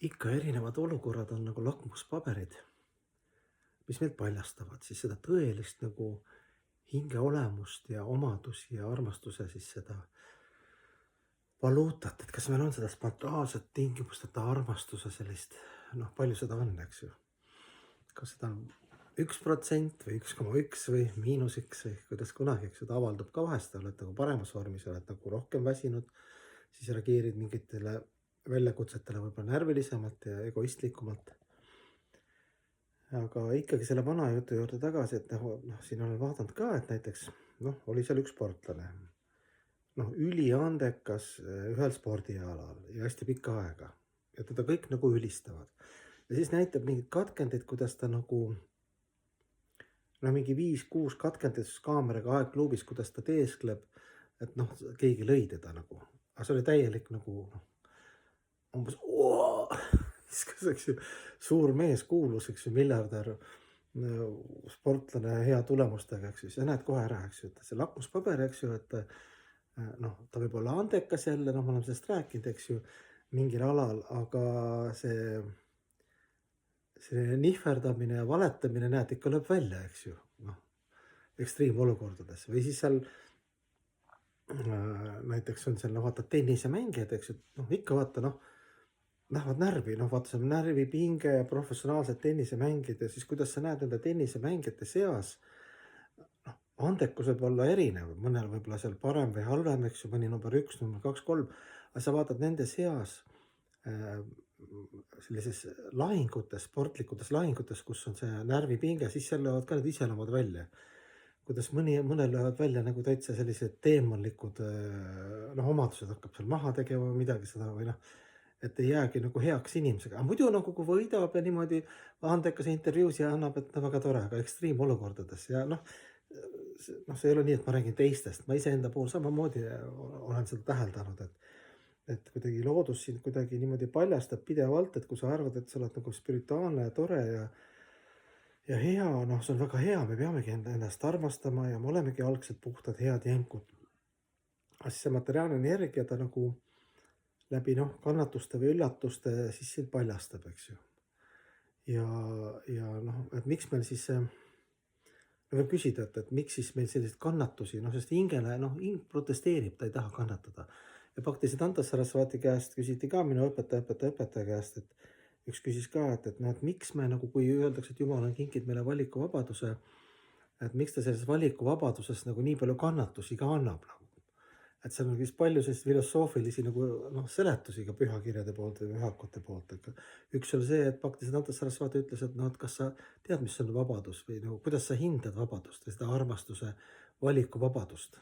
Ikka erinevad olukorrad on nagu lakmuspaberid, mis meid paljastavad siis seda tõelist nagu hinge olemust ja omadusi ja armastuse siis seda valuutat, et kas meil on seda spontaanset tingimusteta armastuse sellist, palju seda on, eks ju. Kas seda on 1% või 1,1 või -1 või kuidas kunagi, eks ju, ta avaldub ka vahest, oled nagu paremas vormis, oled nagu rohkem väsinud, siis reageerid mingitele väljakutsetele võib-olla närvilisemalt ja egoistlikumalt. Aga ikkagi selle vana jutu juurde tagasi, et siin olen vaadanud ka, et näiteks oli seal üks sportlane, üliandekas ühel spordialal ja hästi pikka aega ja teda kõik nagu ülistavad. Ja siis näitab mingeid katkendid, kuidas ta nagu mingi 5-6 katkendit kaameraga aegklubis, kuidas ta teeskleb, et keegi lõi teda nagu, aga see oli täielik nagu umbes viskas, eks ju, suur mees, kuulus, eks ju, miljardär, sportlane hea tulemustega, eks ju, sa näed kohe ära, eks ju, et see lakmuspaber, eks ju, et ta võib olla andekas jälle, me oleme sellest rääkinud, eks ju, mingil alal, aga see nihverdamine ja valetamine, näed, ikka lööb välja, eks ju, ekstreemolukordades või siis seal näiteks on seal, vaata tennisemängijad, eks ju, ikka vaata, lähevad närvi, vaata see on närvipinge ja professionaalsed tennisemängijad ja siis kuidas sa näed nende tennisemängijate seas, andekus võib olla erinev, mõnel võib-olla seal parem või halvem, eks ju, mõni number 1, number 2, 3, aga sa vaatad nende seas sellises lahingutes, sportlikutes lahingutes, kus on see närvipinge, siis seal löövad ka need iseloomad välja. Kuidas mõnel löövad välja nagu täitsa sellised teemonlikud omadused hakkab seal maha tegema midagi seda või et ei jäägi nagu heaks inimesega. Aga muidu nagu kui võidab ja niimoodi andekas intervjuus ja annab, et väga tore, aga ekstreemolukordades ja see ei ole nii, et ma räägin teistest, ma iseenda puhul samamoodi olen seda täheldanud, et kuidagi loodus sind kuidagi niimoodi paljastab pidevalt, et kui sa arvad, et sa oled nagu spirituaalne ja tore ja hea, see on väga hea, me peamegi ennast armastama ja me olemegi algselt puhtad, head jänkud. Aga siis see materiaalne energia ta nagu läbi kannatuste või üllatuste siis sind paljastab, eks ju. Ja et miks meil siis võib küsida, et miks siis meil selliseid kannatusi, sest hingele, hing protesteerib, ta ei taha kannatada. Ja Bhaktisiddhanta Sarasvati käest küsiti ka minu õpetaja käest, et üks küsis ka, et miks me kui öeldakse, et Jumal on kinkinud meile valikuvabaduse, et miks ta selles valikuvabaduses nagu nii palju kannatusi ka annab. Et seal on vist palju sellist filosoofilisi seletusi ka pühakirjade poolt või pühakute poolt. Üks oli see, et Bhaktisiddhanta Sarasvati ütles, et kas sa tead, mis on vabadus või kuidas sa hindad vabadust või seda armastuse valikuvabadust,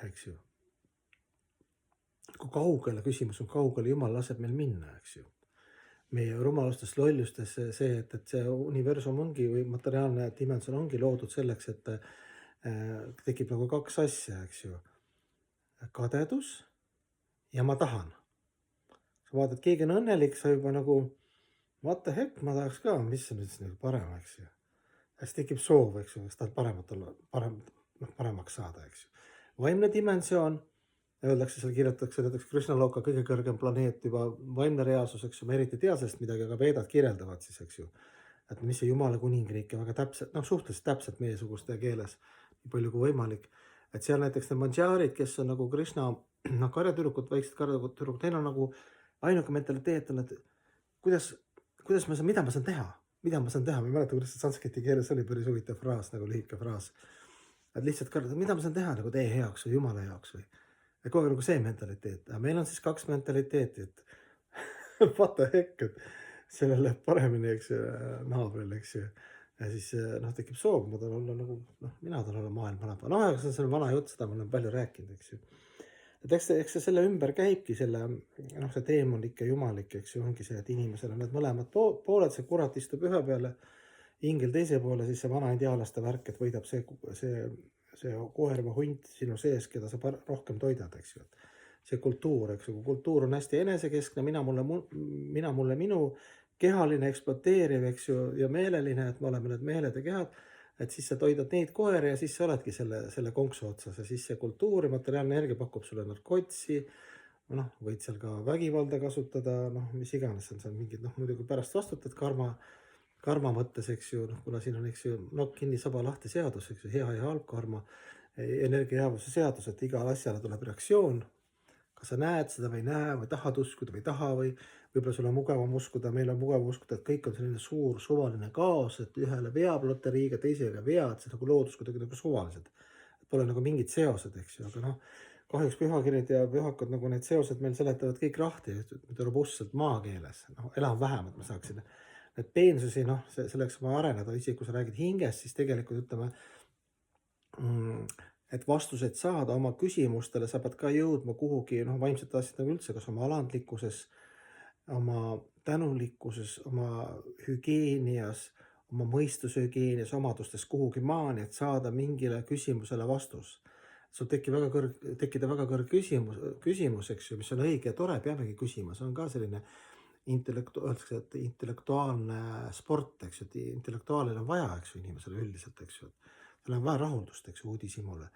eks ju. Kui kaugele, küsimus on kaugele Jumal laseb meil minna, eks ju. Meie rumalustes, lollustes see, et see universum ongi või materiaalne dimensioon ongi loodud selleks, et tekib nagu kaks asja, eks ju. Kadedus ja ma tahan. Sa vaatad, keegi on õnnelik, sa juba what the heck, ma tahaks ka, mis on nüüd parem, eks ju. Siis tekib soov, eks ju, kas tahad paremat olla, paremaks saada, eks ju. Vaimne dimensioon, öeldakse, seal kirjutatakse näiteks Krishna-loka kõige kõrgem planeet juba vaimne reaalsus, eks ju, ma eriti tea sellest midagi, aga veedad kirjeldavad siis, eks ju, et mis see Jumala kuningriik ja väga täpselt, suhteliselt täpselt meiesuguste keeles, nii palju kui võimalik, et seal näiteks need manžaarid, kes on nagu Krishna, karjatüdrukud, väiksed karjatüdrukud, neil on nagu ainuke mentaliteet on, et mida ma saan teha, ma ei mäleta, kuidas see sanskriti keeles oli päris huvitav fraas, nagu lühike fraas, et lihtsalt karjata, mida ma saan teha nagu teie heaks või Jumala jaoks või. Ja kogu aeg nagu see mentaliteet, aga meil on siis kaks mentaliteeti, et what the heck, et sellel läheb paremini, eks ju, naabril, eks ju. Ja siis tekib soov, ma tahan olla mina tahan olla maailma napa. Aga see on vana jutt, seda ma olen palju rääkinud, eks ju. Et eks see selle ümber käibki see teemonlik ja jumalik, eks ju, ongi see, et inimesel on need mõlemad pooled, see kurat istub ühe peale, ingel teise poole, siis see vana indiaalaste värk, et võidab see koer või hunt sinu sees, keda sa rohkem toidad, eks ju. See kultuur, eks ju, kultuur on hästi enesekeskne, mina mulle minu kehaline, ekspluateeriv, eks ju, ja meeleline, et me oleme need meeled ja kehad, et siis sa toidad neid koeri ja siis sa oledki selle konksu otsas ja siis see kultuur ja materiaalne energia pakub sulle narkotsi, noh, võid seal ka vägivalda kasutada, noh, mis iganes on seal mingid, noh, muidugi pärast vastutad karma mõttes, eks ju, noh, kuna siin on, eks ju, nokk kinni, saba lahti seadus, eks ju, hea ja halb karma, energiahävuse seadus, et igale asjale tuleb reaktsioon. Kas sa näed seda või ei näe või tahad uskuda või ei taha või võib-olla sul on mugavam uskuda, meil on mugav uskuda, et kõik on selline suur suvaline kaos, et ühele veab loteriiga, teisele vead, see nagu loodus kuidagi nagu suvalised. Pole nagu mingid seosed, eks ju, aga noh, kahjuks pühakirjad ja pühakud nagu need seosed meil seletavad kõik lahti robustselt maakeeles, noh, enam-vähem, et ma saaksin need peensusi, noh, selleks on vaja areneda, isegi kui sa räägid hingest, siis tegelikult ütleme, et vastuseid saada oma küsimustele, sa pead ka jõudma kuhugi, noh, vaimsed asjad nagu üldse, kas oma alandlikkuses, oma tänulikkuses, oma hügieenias, oma mõistushügieenias, omadustes kuhugi maani, et saada mingile küsimusele vastus. sul tekkida väga kõrge küsimus, eks ju, mis on õige ja tore, peamegi küsima, see on ka selline öeldakse, et intellektuaalne sport, eks ju, et intellektuaalil on vaja, eks ju, inimesele üldiselt, eks ju, tal on vaja rahuldust, eks ju, uudishimule.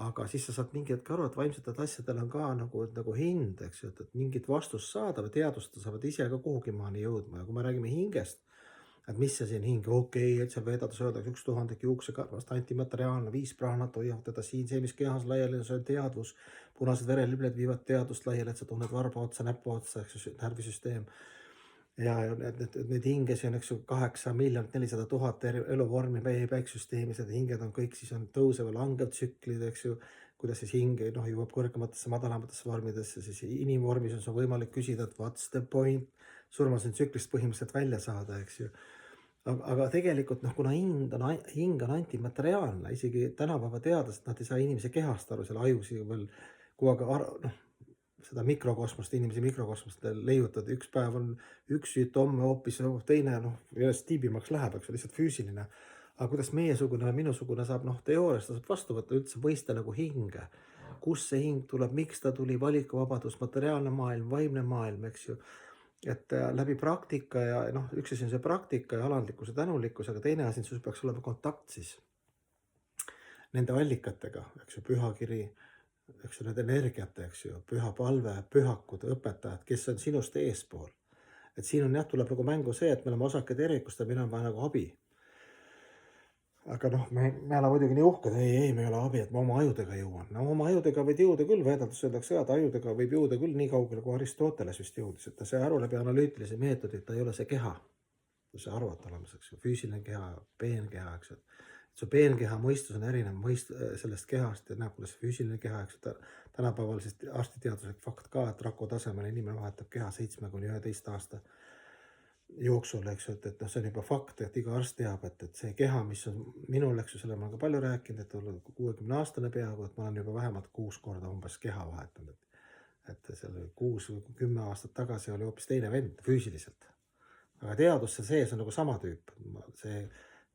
Aga siis sa saad mingi hetk aru, et vaimsetel asjadel on ka nagu hind, eks ju, et mingit vastust saada või teadvustada, sa pead ise ka kuhugi maani jõudma ja kui me räägime hingest, et mis see siin hing, et seal veedades öeldakse 1000 juuksekarvast, antimateriaalne, 5 praanat hoiavad teda siin, see, mis kehas laiali on, see on teadvus. Punased verelibled viivad teadvust laiali, et sa tunned varba otsa, näpu otsa, eks ju, närvisüsteem. Ja neid hingesi on, eks ju, 8 400 000 eluvormi meie päiksüsteemis, et hinged on kõik, siis on tõusev ja langev tsüklid, eks ju, kuidas siis hing noh, jõuab kõrgematesse, madalamatesse vormidesse, siis inimvormis on võimalik küsida, et what's the point, surmasel tsüklist põhimõtteliselt välja saada, eks ju. Aga tegelikult noh, kuna hing on antimateriaalne, isegi tänapäeva teadlased, nad ei saa inimese kehast aru, selle ajusi veel kogu aeg noh, seda mikrokosmost, inimese mikrokosmost leiutad, üks päev on üks jutt, homme hoopis teine, noh, järjest tiibimaks läheb, eks ju, lihtsalt füüsiline. Aga kuidas meiesugune või minusugune saab, noh, teoorias ta saab vastu võtta üldse mõista nagu hinge, kust see hing tuleb, miks ta tuli, valikuvabadus, materiaalne maailm, vaimne maailm, eks ju. Et läbi praktika ja noh, üks asi on see praktika ja alandlikkus ja tänulikkus, aga teine asi, sul peaks olema kontakt siis nende allikatega, eks ju, pühakiri, eks ju, need energiate, eks ju, püha palve, pühakud, õpetajad, kes on sinust eespool. Et siin on jah, tuleb nagu mängu see, et me oleme osake tervikust ja meil on vaja nagu abi. Aga noh, me oleme muidugi nii uhked, ei, me ei ole abi, et ma oma ajudega jõuan. No oma ajudega võid jõuda küll, veedandes öeldakse, et ajudega võib jõuda küll nii kaugele, kui Aristoteles vist jõudis, et ta sai aru läbi analüütilise meetodi, et ta ei ole see keha. Ta sai aru, et olemas, eks ju, füüsiline keha, peenkeha, eks ju. Su peenkeha mõistus on erinev sellest kehast ja näeb, kuidas füüsiline keha, eks ju, tänapäeval siis arstiteaduslik fakt ka, et raku tasemel inimene vahetab keha 7 kuni 11 aasta jooksul, eks ju, et noh, see on juba fakt, et iga arst teab, et see keha, mis on minul, eks ju, selle ma olen ka palju rääkinud, et olen 60-aastane peaaegu, et ma olen juba vähemalt 6 korda umbes keha vahetanud. Et seal 6 või 10 aastat tagasi oli hoopis teine vend füüsiliselt. Aga teadus seal sees on nagu sama tüüp. See,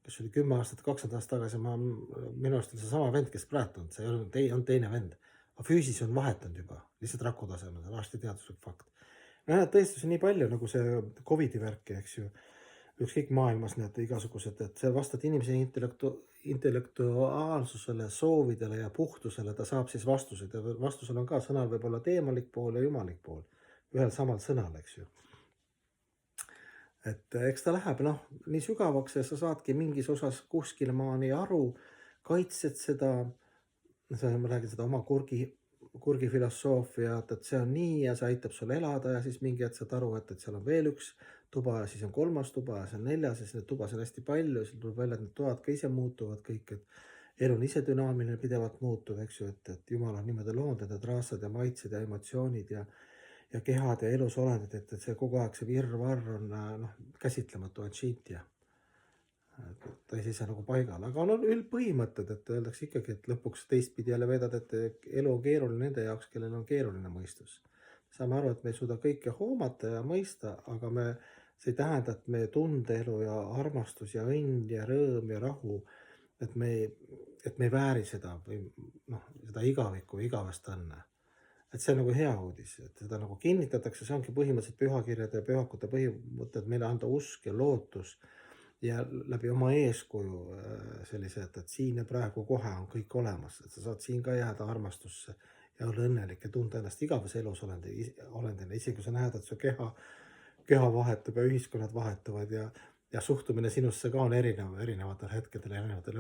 kes oli 10 aastat, 20 aastat tagasi, minu arust on see sama vend, kes praegu on, see on teine vend. Aga füüsis on vahetanud juba, lihtsalt raku tasemel, see on arstiteaduslik fakt. Tõestusi nii palju nagu see Covidi värki, eks ju, ükskõik maailmas need igasugused, et see vastad inimese intellektuaalsusele, soovidele ja puhtusele, ta saab siis vastused ja vastusel on ka sõnal võib olla teemalik pool ja jumalik pool, ühel samal sõnal, eks ju. Et eks ta läheb noh, nii sügavaks ja sa saadki mingis osas kuskile maani aru, kaitsed seda, ma räägin seda oma kurgi filosoofiat, et see on nii ja see aitab sul elada ja siis mingi hetk saad aru, et seal on veel üks tuba ja siis on 3. tuba ja see on 4. ja siis neid tubasid on hästi palju, siis tuleb välja, et need toad ka ise muutuvad kõik, et elu on ise dünaamiline, pidevalt muutuv, eks ju, et Jumal on niimoodi loonud, et need raasad ja maitsed ja emotsioonid ja kehad ja elusolendid, et see kogu aeg see virvarr on noh, käsitlematu antšintia. Ta ei seisa nagu paigal, aga on üldpõhimõtted, et öeldakse ikkagi, et lõpuks teistpidi jälle veedad, et elu on keeruline nende jaoks, kellel on keeruline mõistus. Saame aru, et me ei suuda kõike hoomata ja mõista, aga see ei tähenda, et meie tundeelu ja armastus ja õnn ja rõõm ja rahu, et me ei vääri seda või noh, seda igavikku, igavest õnne. Et see on nagu hea uudis, et seda nagu kinnitatakse, see ongi põhimõtteliselt pühakirjade ja pühakute põhimõtted, meile anda usk ja lootus ja läbi oma eeskuju sellised, et siin ja praegu kohe on kõik olemas, et sa saad siin ka jääda armastusse ja olla õnnelik ja tunda ennast igavese elus olendina, isegi kui sa näed, et su keha vahetub ja ühiskonnad vahetuvad ja suhtumine sinusse ka on erinev erinevatel hetkedel, erinevatel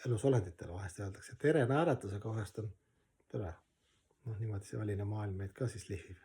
elusolenditel. Vahest öeldakse, et tere naeratuse kohast on tore. Noh, niimoodi see väline maailm meid ka siis lihvib.